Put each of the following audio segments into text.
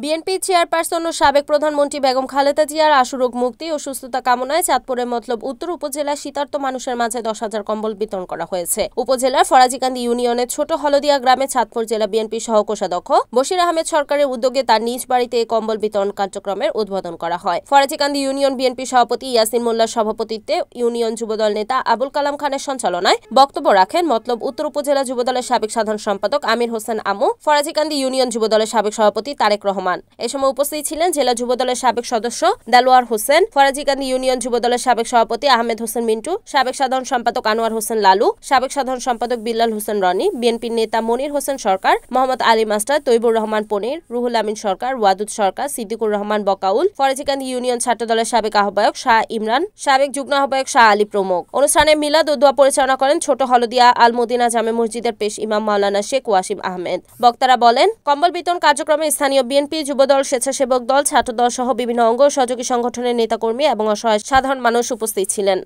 BNP chairperson ও সাবেক প্রধানমন্ত্রী বেগম খালেদা জিয়ার আশুরোগ মুক্তি ও সুস্থতা কামনায় চাঁদপুরের মতলব উত্তর উপজেলার শীতার্ত মানুষের মাঝে 10,000 কম্বল বিতরণ করা হয়েছে। উপজেলার ফরাজিকান্দি ইউনিয়নের ছোট হলদিয়া গ্রামে চাঁদপুর জেলা বিএনপি সহকোষাধ্যক্ষ বশির আহমেদ সরকারের উদ্যোগে তার নিজ বাড়িতে এই কম্বল বিতরণ কার্যক্রমের উদ্বোধন করা হয়। ফরাজিকান্দি ইউনিয়ন বিএনপি সভাপতি ইয়াসিন মোল্লার সভাপতিত্বে ইউনিয়ন যুবদল নেতা আবুল কালাম খানের সঞ্চালনায় বক্তব্য রাখেন মতলব উত্তর উপজেলা যুবদলের সাবেক সাধারণ সম্পাদক আমির হোসেন আমু, ফরাজিকান্দি ইউনিয়ন যুবদলের সাবেক সভাপতি তারেক রহমান। এ সময় উপস্থিত ছিলেন জেলা যুবদলের সাবেক সদস্য দেলোয়ার হোসেন, ফরাজিকান্দি ইউনিয়ন যুবদলের সাবেক সভাপতি আহমেদ হোসেন মিন্টু, সাবেক সাধারণ সম্পাদক আনোয়ার হোসেন লালু, সাবেক সাধারণ সম্পাদক বিল্লাল হোসেন রনি, বিএনপির নেতা মনির হোসেন সরকার, মোহাম্মদ আলী মাস্টার, তৈবুর রহমান পনির, রুহুল আমিন সরকার, ওয়াদুদ সরকার, সিদ্দিকুর রহমান বকাউল, ফরাজিকান্দি ইউনিয়ন ছাত্রদলের সাবেক আহ্বায়ক শাহ ইমরান, সাবেক যুগ্ম আহ্বায়ক শাহ আলী প্রমুখ। অনুষ্ঠানে মিলাদ ও দোয়া পরিচালনা করেন ছোট হলদিয়া আল মদিনা জামে মসজিদের পেশ ইমাম মাওলানা শেখ ওয়াসিম আহমেদ। বক্তারা বলেন, কম্বল বিতরণ কার্যক্রমে স্থানীয় বিএনপি, যুবদল, স্বেচ্ছাসেবক দল, ছাত্রদল সহ বিভিন্ন অঙ্গ সহযোগী সংগঠনের নেতাকর্মী এবং অসহায় সাধারণ মানুষ উপস্থিত ছিলেন।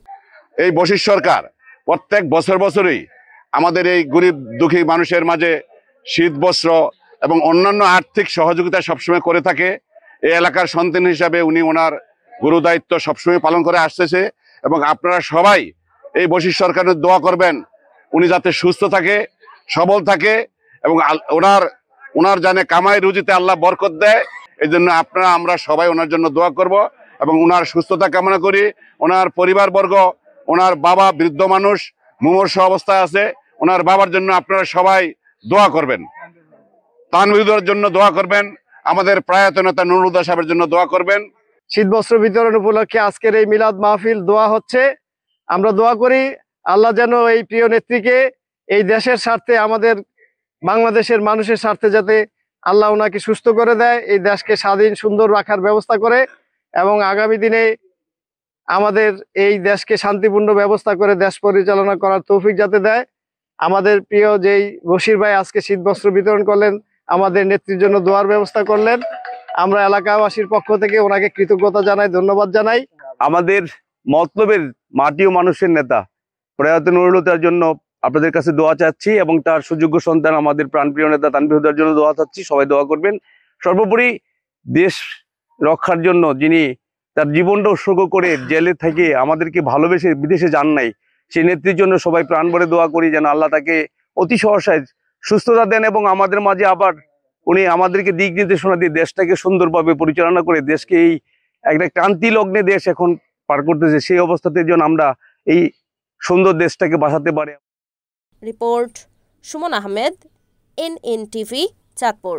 এই বশির সরকার প্রত্যেক বছরই আমাদের এই গরিব দুঃখী মানুষের মাঝে শীত বস্ত্র এবং অন্যান্য আর্থিক সহযোগিতা সবসময় করে থাকে। এই এলাকার সন্তান হিসাবে উনি ওনার গুরু দায়িত্ব সবসময় পালন করে আসতেছে এবং আপনারা সবাই এই বশির সরকারের দোয়া করবেন উনি যাতে সুস্থ থাকে, সবল থাকে এবং ওনার জানে কামাই রুজিতে আল্লাহ বরকত দেয়। এই জন্য আমরা সবাই ওনার জন্য দোয়া করব এবং ওনার সুস্থতা কামনা করি। ওনার পরিবারবর্গ, ওনার বাবা বৃদ্ধ মানুষ, মুমূর্ষু অবস্থায় আছে, ওনার বাবার জন্য আপনারা সবাই দোয়া করবেন, তানভীরের জন্য দোয়া করবেন, আমাদের প্রয়াত নেতা নুরুল হুদা সাহেবের জন্য দোয়া করবেন। শীতবস্ত্র বিতরণ উপলক্ষে আজকের এই মিলাদ মাহফিল দোয়া হচ্ছে। আমরা দোয়া করি আল্লাহ যেন এই প্রিয় নেত্রীকে এই দেশের স্বার্থে, আমাদের বাংলাদেশের মানুষের স্বার্থে যাতে আল্লাহ ওনাকে সুস্থ করে দেয়, এই দেশকে স্বাধীন সুন্দর রাখার ব্যবস্থা করে এবং আগামী দিনে আমাদের এই দেশকে শান্তিপূর্ণ ব্যবস্থা করে দেশ পরিচালনা করার তৌফিক যাতে দেয়। আমাদের প্রিয় যেই বশির ভাই আজকে শীতবস্ত্র বিতরণ করলেন, আমাদের নেত্রীর জন্য দোয়ার ব্যবস্থা করলেন, আমরা এলাকাবাসীর পক্ষ থেকে ওনাকে কৃতজ্ঞতা জানাই, ধন্যবাদ জানাই। আমাদের মতলবের মাটি ও মানুষের নেতা প্রয়াত নুরুল হুদার জন্য আপনাদের কাছে দোয়া চাচ্ছি এবং তার সুযোগ্য সন্তান আমাদের প্রাণপ্রিয় নেতা তানভীর হুদার জন্য দোয়া চাচ্ছি। সবাই দোয়া করবেন। সর্বোপরি দেশ রক্ষার জন্য যিনি তার জীবনটা উৎসর্গ করে জেলে থেকে আমাদেরকে ভালোবেসে বিদেশে যান নাই, সেই নেত্রীর জন্য সবাই প্রাণ ভরে দোয়া করি যেন আল্লাহ তাকে অতি সহসায় সুস্থতা দেন এবং আমাদের মাঝে আবার উনি আমাদেরকে দিক নির্দেশনা দিয়ে দেশটাকে সুন্দরভাবে পরিচালনা করে দেশকে এই একটা ক্রান্তি লগ্নে দেশ এখন পার করতেছে, সেই অবস্থাতে যেন আমরা এই সুন্দর দেশটাকে বাঁচাতে পারি। Report Suman Ahmed, NN TV, Chandpur.